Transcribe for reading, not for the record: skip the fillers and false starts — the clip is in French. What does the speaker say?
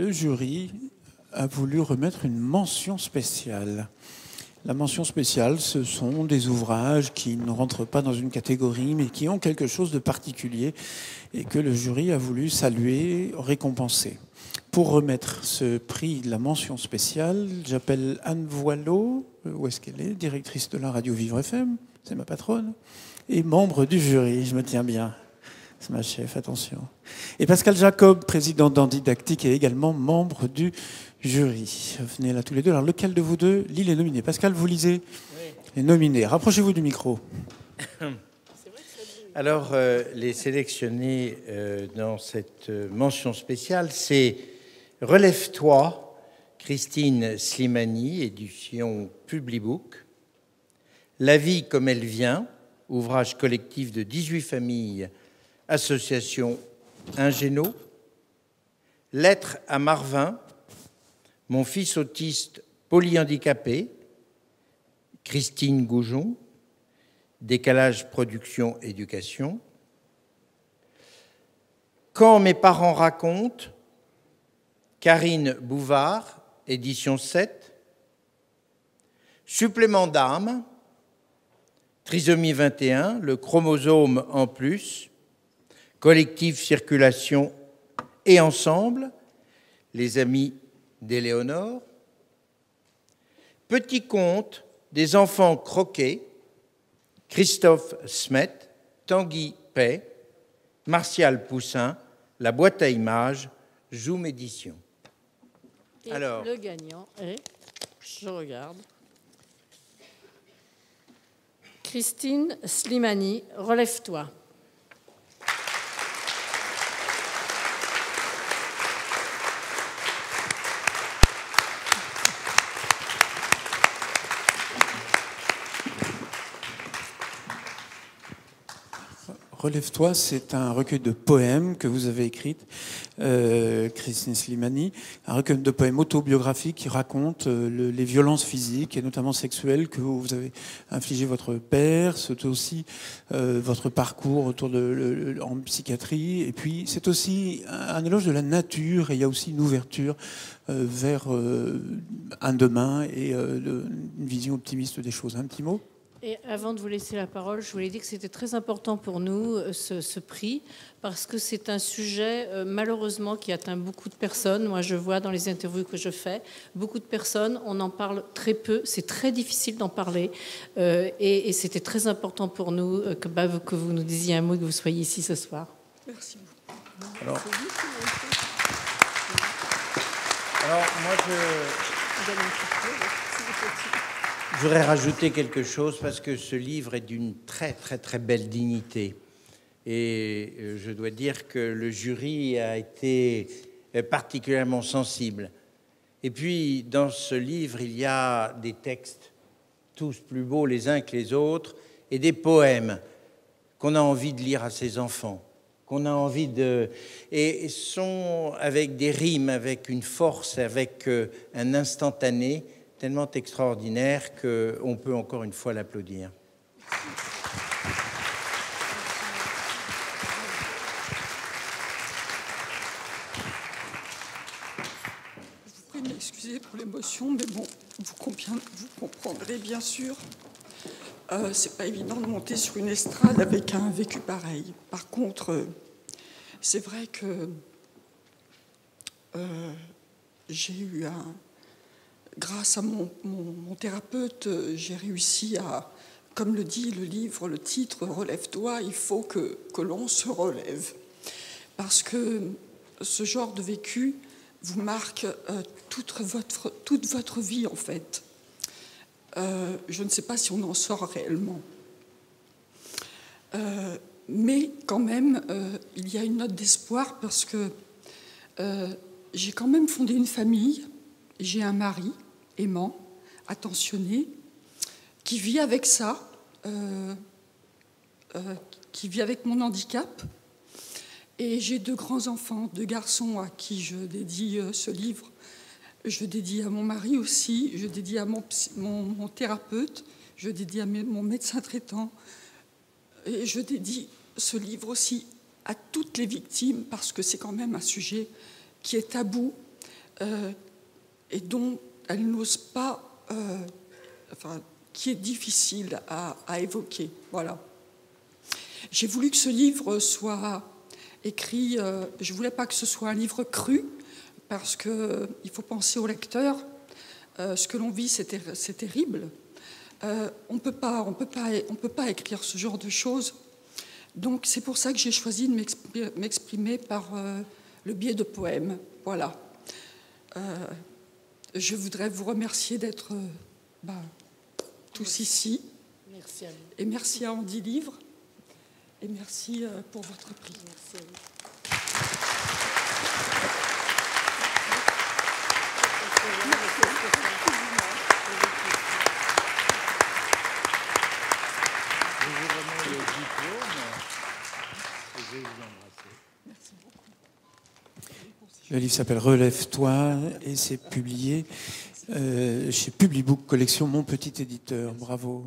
le jury a voulu remettre une mention spéciale. La mention spéciale, ce sont des ouvrages qui ne rentrent pas dans une catégorie, mais qui ont quelque chose de particulier et que le jury a voulu saluer, récompenser. Pour remettre ce prix de la mention spéciale, j'appelle Anne Voileau, où est-ce qu'elle est, directrice de la radio Vivre FM, c'est ma patronne, et membre du jury, je me tiens bien. C'est ma chef, attention. Et Pascal Jacob, président d'Andidactique, est également membre du jury. Venez là tous les deux. Alors, lequel de vous deux lit les nominés? Pascal, vous lisez les nominés. Rapprochez-vous du micro. Alors, les sélectionnés dans cette mention spéciale, c'est Relève-toi, Christine Slimani, édition Publibook. La vie comme elle vient, ouvrage collectif de 18 familles, association Ingéno. Lettre à Marvin, mon fils autiste polyhandicapé, Christine Goujon. Décalage production éducation. Quand mes parents racontent, Karine Bouvard, édition 7. Supplément d'âme, trisomie 21, le chromosome en plus, collectif circulation et ensemble, les amis d'Éléonore. Petit conte des enfants croqués, Christophe Smet, Tanguy Pay, Martial Poussin, La boîte à images, Zoom Édition. Et alors, le gagnant est, je regarde, Christine Slimani, Relève-toi. Relève-toi, c'est un recueil de poèmes que vous avez écrit, Christine Slimani, un recueil de poèmes autobiographiques qui raconte les violences physiques et notamment sexuelles que vous avez infligées votre père. C'est aussi votre parcours autour en psychiatrie. Et puis c'est aussi un éloge de la nature et il y a aussi une ouverture vers un demain et une vision optimiste des choses. Un petit mot ? Et avant de vous laisser la parole, je voulais dire que c'était très important pour nous, ce prix, parce que c'est un sujet, malheureusement, qui atteint beaucoup de personnes. Moi, je vois dans les interviews que je fais, beaucoup de personnes, on en parle très peu, c'est très difficile d'en parler. Et c'était très important pour nous que vous nous disiez un mot, que vous soyez ici ce soir. Merci beaucoup. Alors moi, je voudrais rajouter quelque chose parce que ce livre est d'une très, très, très belle dignité. Et je dois dire que le jury a été particulièrement sensible. Et puis, dans ce livre, il y a des textes, tous plus beaux les uns que les autres, et des poèmes qu'on a envie de lire à ses enfants, qu'on a envie de... Et sont avec des rimes, avec une force, avec un instantané tellement extraordinaire qu'on peut encore une fois l'applaudir. Je vous prie de m'excuser pour l'émotion, mais bon, vous comprendrez bien sûr. C'est pas évident de monter sur une estrade avec un vécu pareil. Par contre, c'est vrai que j'ai eu grâce à mon thérapeute, j'ai réussi à, comme le dit le livre, le titre, Relève-toi, il faut que l'on se relève. Parce que ce genre de vécu vous marque toute votre vie, en fait. Je ne sais pas si on en sort réellement. Mais quand même, il y a une note d'espoir parce que j'ai quand même fondé une famille. J'ai un mari aimant, attentionné, qui vit avec ça, qui vit avec mon handicap. Et j'ai 2 grands-enfants, 2 garçons à qui je dédie ce livre. Je dédie à mon mari aussi, je dédie à mon thérapeute, je dédie à mon médecin traitant. Et je dédie ce livre aussi à toutes les victimes, parce que c'est quand même un sujet qui est tabou. et dont elle n'ose pas, qui est difficile à évoquer. Voilà. J'ai voulu que ce livre soit écrit, je ne voulais pas que ce soit un livre cru, parce qu'il faut penser au lecteur. Ce que l'on vit, c'est terrible. On peut pas écrire ce genre de choses. Donc c'est pour ça que j'ai choisi de m'exprimer par le biais de poèmes. Voilà. Je voudrais vous remercier d'être tous ici. Merci à vous. Et merci à Andy Livre. Et merci pour votre prix. Merci à vous. Je vous remets le diplôme et je vais vous embrasser. Merci beaucoup. Le livre s'appelle Relève-toi et c'est publié chez Publibook, collection Mon Petit Éditeur. Bravo.